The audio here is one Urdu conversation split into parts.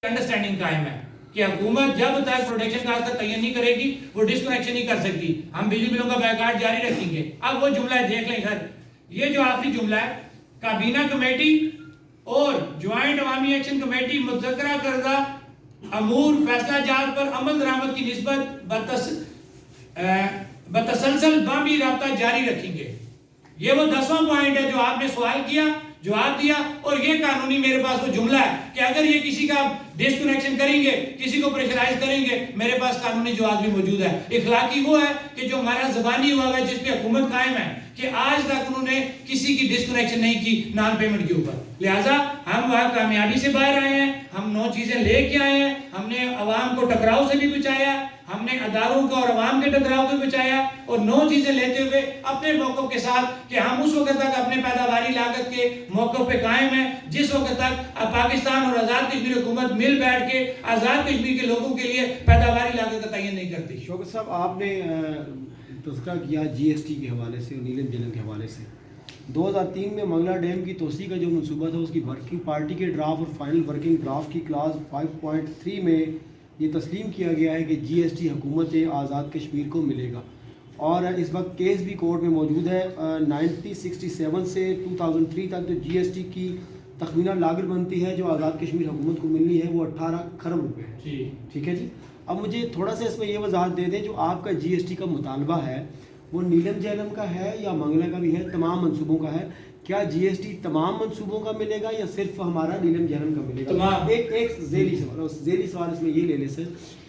انڈرسٹینڈنگ قائم ہے کہ حکومت جب تک پروڈکشن کاسٹ کا تعین نہیں کرے گی وہ ڈسکنیکشن نہیں کر سکتی. ہم بجلی بلوں کا بائیکاٹ جاری رکھیں گے. اب وہ جملہ ہے دیکھ لیں سر, یہ جو آخری جملہ ہے, کابینہ کمیٹی اور جوائنٹ عوامی ایکشن کمیٹی مذکرہ کردہ امور فیصلہ جات پر عمل درآمد کی نسبت بتسلسل باہمی رابطہ جاری رکھیں گے. یہ وہ 10واں پوائنٹ ہے جو آپ نے سوال کیا, جواب دیا, اور یہ قانونی میرے پاس وہ جملہ ہے کہ اگر یہ کسی کا ڈسکنیکشن کریں گے, کسی کو پریشرائز کریں گے, میرے پاس قانونی جواز بھی موجود ہے. اخلاقی وہ ہے کہ جو ہمارا زبانی ہوا ہے جس پہ حکومت قائم ہے کہ آج تک انہوں نے کسی کی ڈسکنیکشن نہیں کی نان پیمنٹ کے اوپر. لہٰذا ہم وہاں کامیابی سے باہر آئے ہیں, ہم 9 چیزیں لے کے آئے ہیں, ہم نے عوام کو ٹکراؤ سے بھی بچایا, ہم نے اداروں کا اور عوام کے ٹکراؤ کو بچایا, اور 9 چیزیں لیتے ہوئے اپنے موقف کے ساتھ کہ ہم اس وقت تک اپنے پیداواری لاگت کے موقف پہ قائم ہیں جس وقت تک پاکستان اور آزاد کشمیر حکومت مل بیٹھ کے آزاد کشمیر کے لوگوں کے لیے پیداواری لاگت کا تعین نہیں کرتی. شوکت صاحب, آپ نے تذکرہ کیا جی ایس ٹی کے حوالے سے اور نیلم جھیلم کے حوالے سے. 2003 میں منگلا ڈیم کی توسیع کا جو منصوبہ تھا اس کی ورکنگ پارٹی کے ڈرافٹ اور فائنل ورکنگ ڈرافٹ کی کلاس 5.3 میں یہ تسلیم کیا گیا ہے کہ جی ایس ٹی حکومت آزاد کشمیر کو ملے گا, اور اس وقت کیس بھی کورٹ میں موجود ہے. 1967 سے 2003 تک جو جی ایس ٹی کی تخمینہ لاگت بنتی ہے جو آزاد کشمیر حکومت کو ملنی ہے وہ 18 کھرب روپے ہے. ٹھیک ہے جی. اب مجھے تھوڑا سا اس میں یہ وضاحت دے دیں, جو آپ کا جی ایس ٹی کا مطالبہ ہے وہ نیلم جھیلم کا ہے یا منگلا کا بھی ہے, تمام منصوبوں کا ہے؟ کیا جی ایس ٹی تمام منصوبوں کا ملے گا یا صرف ہمارا نیلم جھیلم کا ملے گا؟ ایک ذیلی سوال اس میں یہ لے لیں سر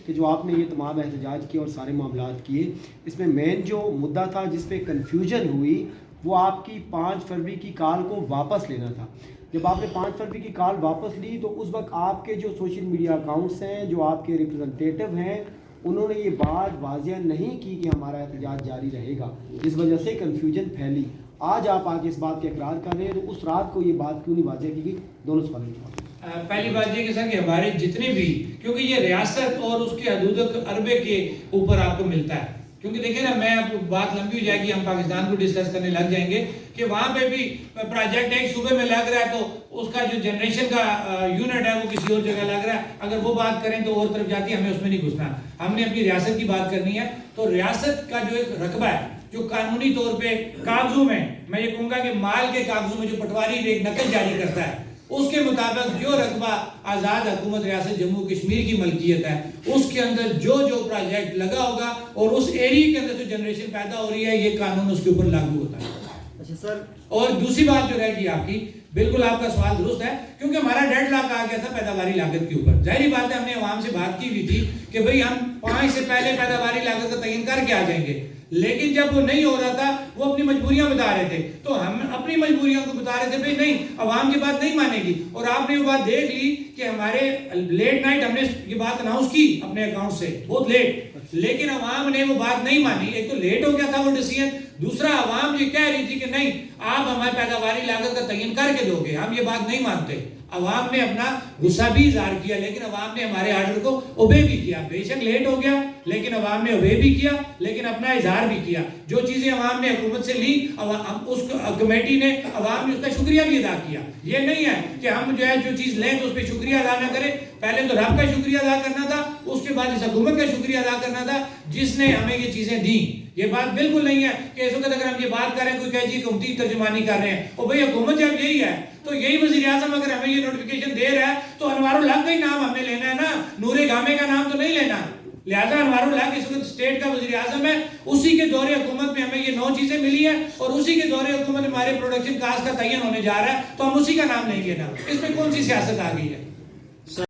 کہ جو آپ نے یہ تمام احتجاج کیے اور سارے معاملات کیے, اس میں مین جو مدعا تھا جس پہ کنفیوژن ہوئی وہ آپ کی 5 فروری کی کال کو واپس لینا تھا. جب آپ نے 5 فروری کی کال واپس لی تو اس وقت آپ کے جو سوشل میڈیا اکاؤنٹس ہیں, جو آپ کے ریپرزنٹیٹو ہیں, انہوں نے یہ بات واضح نہیں کی کہ ہمارا احتجاج جاری رہے گا, جس وجہ سے کنفیوژن پھیلی. آج آپ آگے اس بات کے اقرار کر رہے ہیں, تو اس رات کو یہ بات کیوں نہیں واضح کی گئی؟ دونوں سوالوں کے جواب. پہلی بات یہ کہ سر کہ ہمارے جتنے بھی, کیونکہ یہ ریاست اور اس کے حدود عربے کے اوپر آپ کو ملتا ہے, کیونکہ دیکھیں نا, میں اب بات لمبی ہو جائے گی, ہم پاکستان کو ڈسکس کرنے لگ جائیں گے کہ وہاں پہ بھی پروجیکٹ ایک صوبے میں لگ رہا ہے تو اس کا جو جنریشن کا یونٹ ہے وہ کسی اور جگہ لگ رہا ہے. اگر وہ بات کریں تو اور طرف جاتی ہے, ہمیں اس میں نہیں گھسنا, ہم نے اپنی ریاست کی بات کرنی ہے. تو ریاست کا جو ایک رقبہ ہے جو قانونی طور پہ کاغذوں میں یہ کہوں گا کہ مال کے کاغذوں میں جو پٹواری ایک نقل جاری کرتا ہے, اس کے مطابق جو رقبہ آزاد حکومت ریاست جموں کشمیر کی ملکیت ہے, اس کے اندر جو پروجیکٹ لگا ہوگا اور اس ایریا کے اندر جو جنریشن پیدا ہو رہی ہے, یہ قانون اس کے اوپر لاگو ہوتا ہے. اچھا سر, اور دوسری بات جو رہ گی آپ کی, بالکل آپ کا سوال درست ہے, کیونکہ ہمارا ڈیڈ لاک آ گیا تھا پیداواری لاگت کے اوپر. ظاہری بات ہے, ہم نے عوام سے بات کی ہوئی تھی کہ بھئی ہم 5 سے پہلے پیداواری لاگت کا تعین کر کے آ جائیں گے, لیکن جب وہ نہیں ہو رہا تھا وہ اپنی مجبوریاں بتا رہے تھے, تو ہم اپنی مجبوریوں کو بتا رہے تھے بھئی نہیں, عوام کی بات نہیں مانے گی. اور آپ نے وہ بات دیکھ لی کہ ہمارے لیٹ نائٹ ہم نے یہ بات اناؤنس کی اپنے اکاؤنٹ سے, بہت لیٹ, لیکن عوام نے وہ بات نہیں مانی. ایک تو لیٹ ہو گیا تھا وہ ڈیسیژن, دوسرا عوام یہ کہہ رہی تھی کہ نہیں آپ ہماری پیداواری لاگت کا تعین کر کے دو گے, ہم یہ بات نہیں مانتے. عوام نے اپنا غصہ بھی اظہار کیا, لیکن عوام نے ہمارے آرڈر کو اوبے بھی کیا. بے شک لیٹ ہو گیا لیکن عوام نے اوبے بھی کیا, لیکن اپنا اظہار بھی کیا. جو چیزیں عوام نے حکومت سے لی, اس کمیٹی نے, عوام نے اس کا شکریہ بھی ادا کیا. یہ نہیں ہے کہ ہم جو ہے جو چیز لیں تو اس پہ شکریہ ادا نہ کریں. پہلے تو رب کا شکریہ ادا کرنا تھا, اس کے بعد اس حکومت کا شکریہ ادا کرنا تھا جس نے ہمیں یہ چیزیں دیں. یہ بات بالکل نہیں ہے کہ اس وقت اگر ہم یہ بات کریں کوئی کہے جی حکومتی ترجمانی کر رہے ہیں, اور بھئی حکومت جب یہی ہے تو یہی وزیر اعظم اگر ہمیں یہ نوٹیفیکیشن دے رہا ہے تو انوار الحق کا ہی نام ہمیں لینا ہے نا, نور گامے کا نام تو نہیں لینا. لہذا انوار الحق اس وقت اسٹیٹ کا وزیر اعظم ہے, اسی کے دور حکومت میں ہمیں یہ 9 چیزیں ملی ہیں, اور اسی کے دور حکومت میں ہمارے پروڈکشن کاسٹ کا تعین ہونے جا رہا ہے, تو ہم اسی کا نام نہیں لینا. اس میں کون سی سیاست آ گئی ہے؟